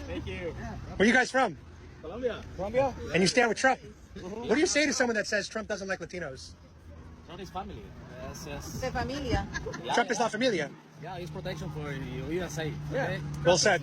Thank you. Where are you guys from? Colombia. Colombia? And you stand with Trump. What do you say to someone that says Trump doesn't like Latinos? Trump is family. Yes. De familia. Trump is la familia. Yeah, it's protection for USA. Yeah. Okay? Well said.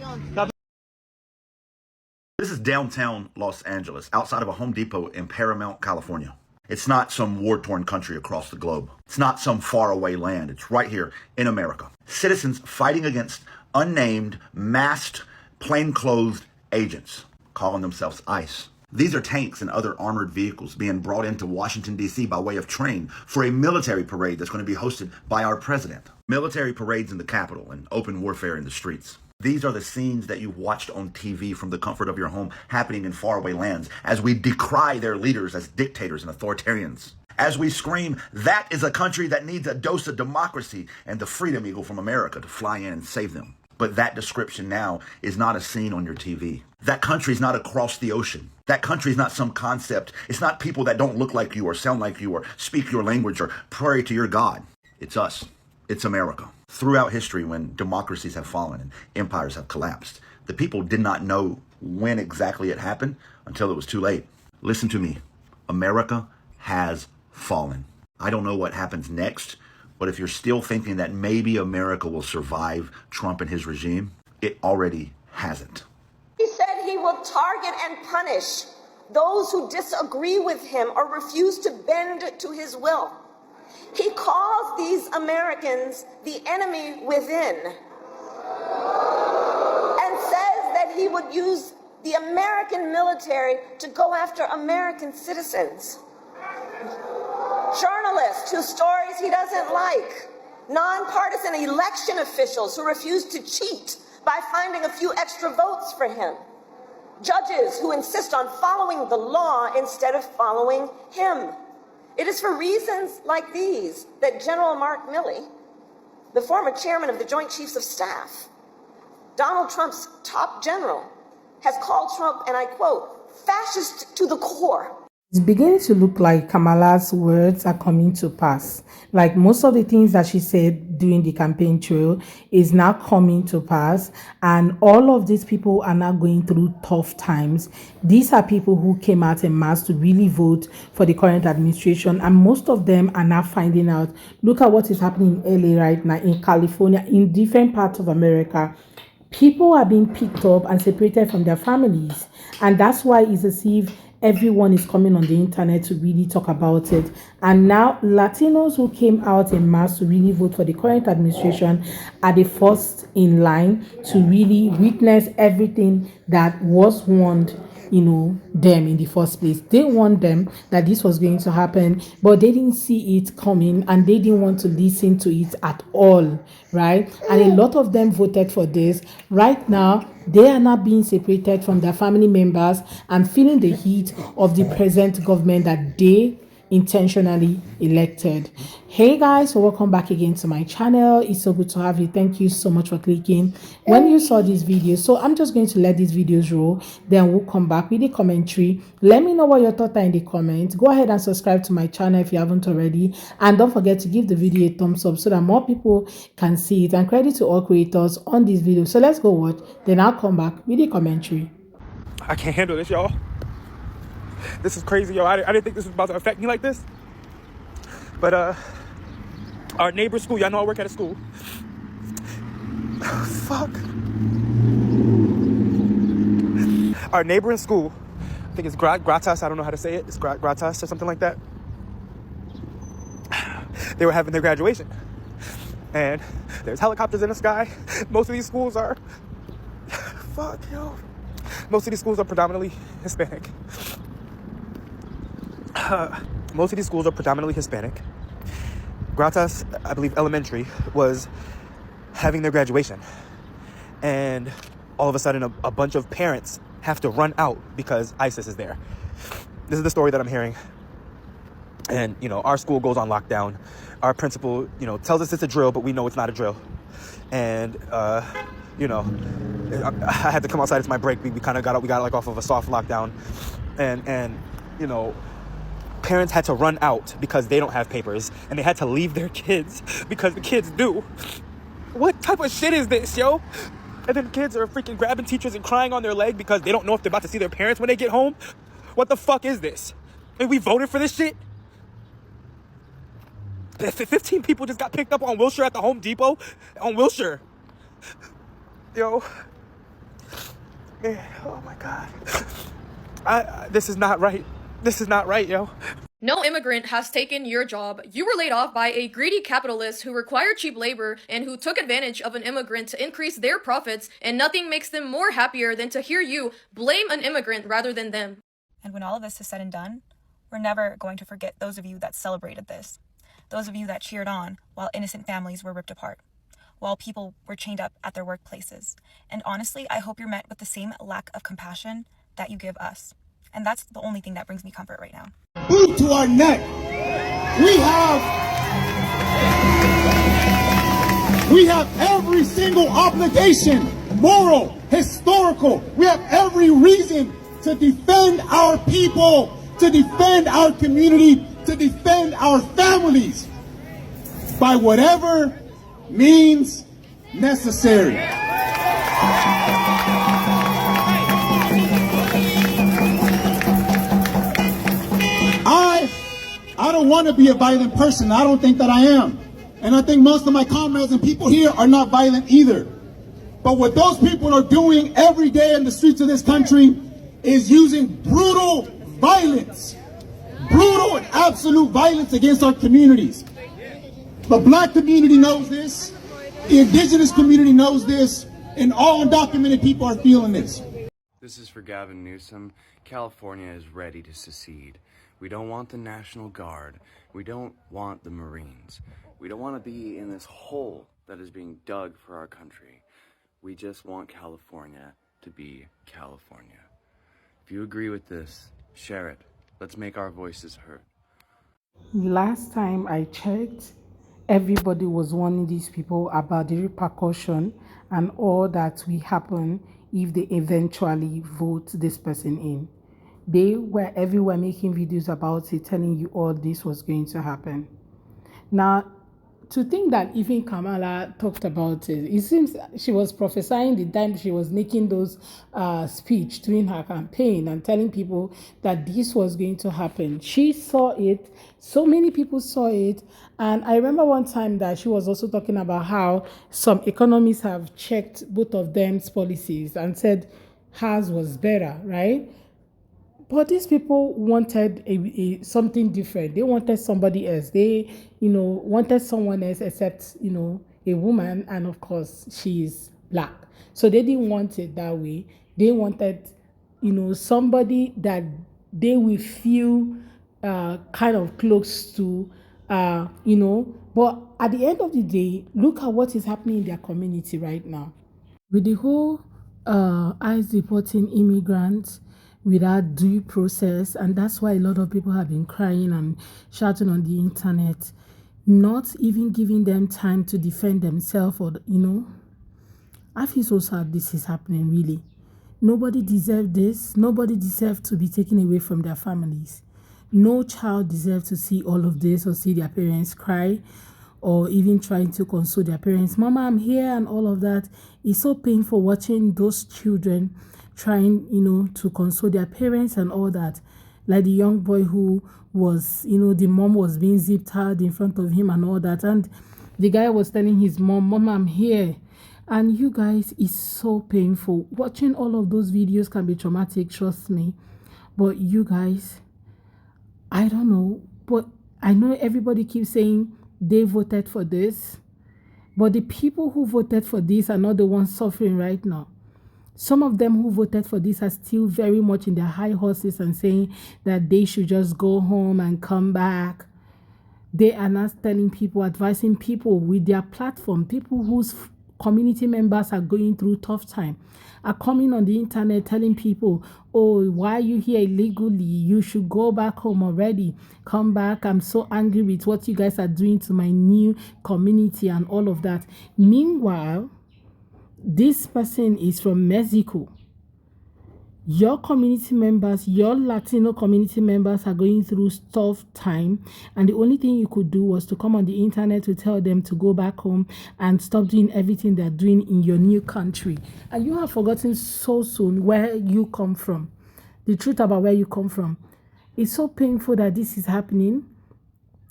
This is downtown Los Angeles, outside of a Home Depot in Paramount, California. It's not some war-torn country across the globe. It's not some faraway land. It's right here in America. Citizens fighting against unnamed, masked, plainclothes agents, calling themselves ICE. These are tanks and other armored vehicles being brought into Washington, D.C. by way of train for a military parade that's going to be hosted by our president. Military parades in the Capitol and open warfare in the streets. These are the scenes that you watched on TV from the comfort of your home happening in faraway lands as we decry their leaders as dictators and authoritarians. As we scream, that is a country that needs a dose of democracy and the freedom eagle from America to fly in and save them. But that description now is not a scene on your TV. That country's not across the ocean. That country's not some concept. It's not people that don't look like you or sound like you or speak your language or pray to your God. It's us. It's America. Throughout history, when democracies have fallen and empires have collapsed, the people did not know when exactly it happened until it was too late. Listen to me. America has fallen. I don't know what happens next, but if you're still thinking that maybe America will survive Trump and his regime, it already hasn't. He said he will target and punish those who disagree with him or refuse to bend to his will. He calls these Americans the enemy within and says that he would use the American military to go after American citizens. Journalists whose stories he doesn't like, nonpartisan election officials who refuse to cheat by finding a few extra votes for him, judges who insist on following the law instead of following him. It is for reasons like these that General Mark Milley, the former chairman of the Joint Chiefs of Staff, Donald Trump's top general, has called Trump, and I quote, fascist to the core. It's beginning to look like Kamala's words are coming to pass. Like most of the things that she said during the campaign trail is now coming to pass. And all of these people are now going through tough times. These are people who came out en masse to really vote for the current administration. And most of them are now finding out, look at what is happening in LA right now, in California, in different parts of America. People are being picked up and separated from their families. And that's why it's as if everyone is coming on the internet to really talk about it. And now Latinos who came out in mass to really vote for the current administration are the first in line to really witness everything that was warned, them in the first place. They warned them that this was going to happen, but they didn't see it coming and they didn't want to listen to it at all, right? And a lot of them voted for this. Right now, they are not being separated from their family members and feeling the heat of the present government that they intentionally elected. Hey guys, so welcome back again to my channel. It's so good to have you. Thank you so much for clicking when you saw this video. So I'm just going to let these videos roll, then we'll come back with the commentary. Let me know what your thoughts are in the comments. Go ahead and subscribe to my channel if you haven't already, and don't forget to give the video a thumbs up so that more people can see it. And credit to all creators on this video. So let's go watch, then I'll come back with the commentary. I can't handle this, y'all. This is crazy, yo. I didn't think this was about to affect me like this. But our neighbor's school, y'all know I work at a school. Fuck. Our neighbor in school, I think it's Gratas, I don't know how to say it. It's Gratas or something like that. They were having their graduation. And there's helicopters in the sky. Most of these schools are, fuck, yo. Most of these schools are predominantly Hispanic. Most of these schools are predominantly Hispanic. Gratas, I believe elementary, was having their graduation. And all of a sudden, a bunch of parents have to run out because ISIS is there. This is the story that I'm hearing. And, our school goes on lockdown. Our principal, tells us it's a drill, but we know it's not a drill. And, I had to come outside. It's my break. We got like off of a soft lockdown. And parents had to run out because they don't have papers, and they had to leave their kids because the kids do. What type of shit is this, yo? And then kids are freaking grabbing teachers and crying on their leg because they don't know if they're about to see their parents when they get home. What the fuck is this? And we voted for this shit? 15 people just got picked up on Wilshire at the Home Depot. On Wilshire. Yo. Man, oh my God. This is not right. This is not right, yo. No immigrant has taken your job. You were laid off by a greedy capitalist who required cheap labor and who took advantage of an immigrant to increase their profits, and nothing makes them more happier than to hear you blame an immigrant rather than them. And when all of this is said and done, we're never going to forget those of you that celebrated this. Those of you that cheered on while innocent families were ripped apart, while people were chained up at their workplaces. And honestly, I hope you're met with the same lack of compassion that you give us. And that's the only thing that brings me comfort right now. Boot to our neck. We have every single obligation, moral, historical. We have every reason to defend our people, to defend our community, to defend our families by whatever means necessary. I don't want to be a violent person. I don't think that I am. And I think most of my comrades and people here are not violent either. But what those people are doing every day in the streets of this country is using brutal violence. Brutal and absolute violence against our communities. The black community knows this. The indigenous community knows this. And all undocumented people are feeling this. This is for Gavin Newsom. California is ready to secede. We don't want the National Guard. We don't want the Marines. We don't want to be in this hole that is being dug for our country. We just want California to be California. If you agree with this, share it. Let's make our voices heard. Last time I checked, everybody was warning these people about the repercussion and all that will happen if they eventually vote this person in. They were everywhere making videos about it, telling you all this was going to happen. Now, to think that even Kamala talked about it, it seems she was prophesying the time she was making those speech during her campaign and telling people that this was going to happen. She saw it. So many people saw it. And I remember one time that she was also talking about how some economists have checked both of them's policies and said hers was better, right? But these people wanted something different. They wanted somebody else. They, wanted someone else except, a woman. And of course, she is black. So they didn't want it that way. They wanted, somebody that they will feel kind of close to, But at the end of the day, look at what is happening in their community right now. With the whole ICE deporting immigrants without due process, and that's why a lot of people have been crying and shouting on the internet, not even giving them time to defend themselves, or I feel so sad this is happening. Really, nobody deserves this. Nobody deserves to be taken away from their families. No child deserves to see all of this or see their parents cry, or even trying to console their parents. Mama, I'm here, and all of that. It's so painful watching those children trying, to console their parents and all that. Like the young boy who was, the mom was being zip-tied in front of him and all that. And the guy was telling his mom, Mama, I'm here. And you guys, it's so painful. Watching all of those videos can be traumatic, trust me. But you guys, I don't know. But I know everybody keeps saying they voted for this. But the people who voted for this are not the ones suffering right now. Some of them who voted for this are still very much in their high horses and saying that they should just go home and come back. They are not telling people, advising people with their platform, people whose community members are going through tough time, are coming on the internet telling people, oh, why are you here illegally? You should go back home already. Come back. I'm so angry with what you guys are doing to my new community and all of that. Meanwhile, this person is from Mexico. Your community members, your Latino community members are going through tough time, and the only thing you could do was to come on the internet to tell them to go back home and stop doing everything they're doing in your new country. And you have forgotten so soon where you come from, the truth about where you come from. It's so painful that this is happening.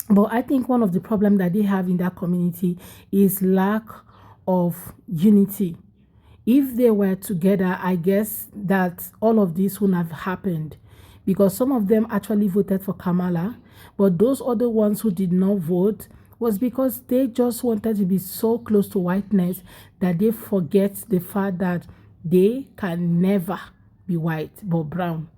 But I think one of the problems that they have in that community is lack of unity. If they were together, I guess that all of this wouldn't have happened, because some of them actually voted for Kamala, but those other ones who did not vote was because they just wanted to be so close to whiteness that they forget the fact that they can never be white but brown.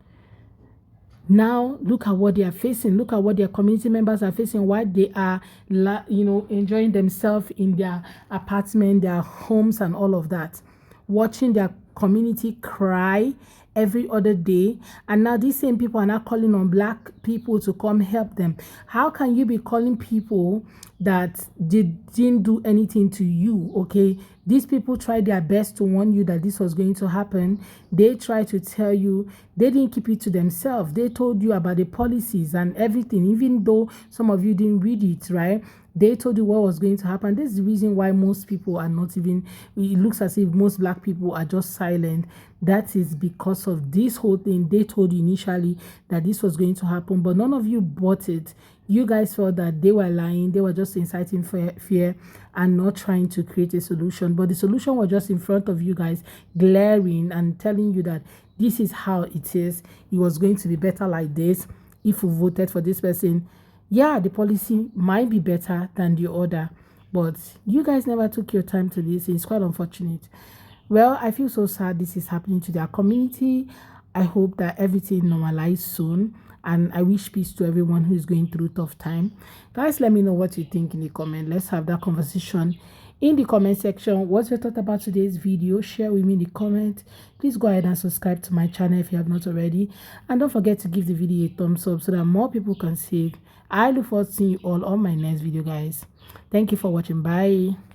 Now look at what they are facing. Look at what their community members are facing while they are, enjoying themselves in their apartment, their homes and all of that, watching their community cry every other day. And now these same people are now calling on black people to come help them. How can you be calling people that didn't do anything to you? Okay, these people tried their best to warn you that this was going to happen. They tried to tell you. They didn't keep it to themselves. They told you about the policies and everything, even though some of you didn't read it, right? They told you what was going to happen. This is the reason why most people are not even, it looks as if most black people are just silent. That is because of this whole thing. They told you initially that this was going to happen, but none of you bought it. You guys felt that they were lying. They were just inciting fear and not trying to create a solution. But the solution was just in front of you guys, glaring and telling you that this is how it is. It was going to be better like this if you voted for this person. Yeah, the policy might be better than the other, but you guys never took your time to listen. It's quite unfortunate. Well, I feel so sad this is happening to their community. I hope that everything normalizes soon, and I wish peace to everyone who is going through tough time. Guys, let me know what you think in the comment. Let's have that conversation in the comment section. What's your thought about today's video? Share with me in the comment. Please go ahead and subscribe to my channel if you have not already, and don't forget to give the video a thumbs up so that more people can see it. I look forward to seeing you all on my next video, guys. Thank you for watching. Bye.